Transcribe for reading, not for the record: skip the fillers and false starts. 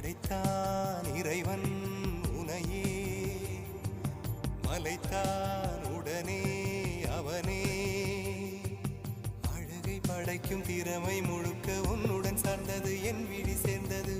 படைத்தான் இறைவன் உனையே, மலைத்தான் உடனே அவனே. அழகை படைக்கும் திறமை முழுக்க உன்னுடன் சார்ந்தது, என் விழி சேர்ந்தது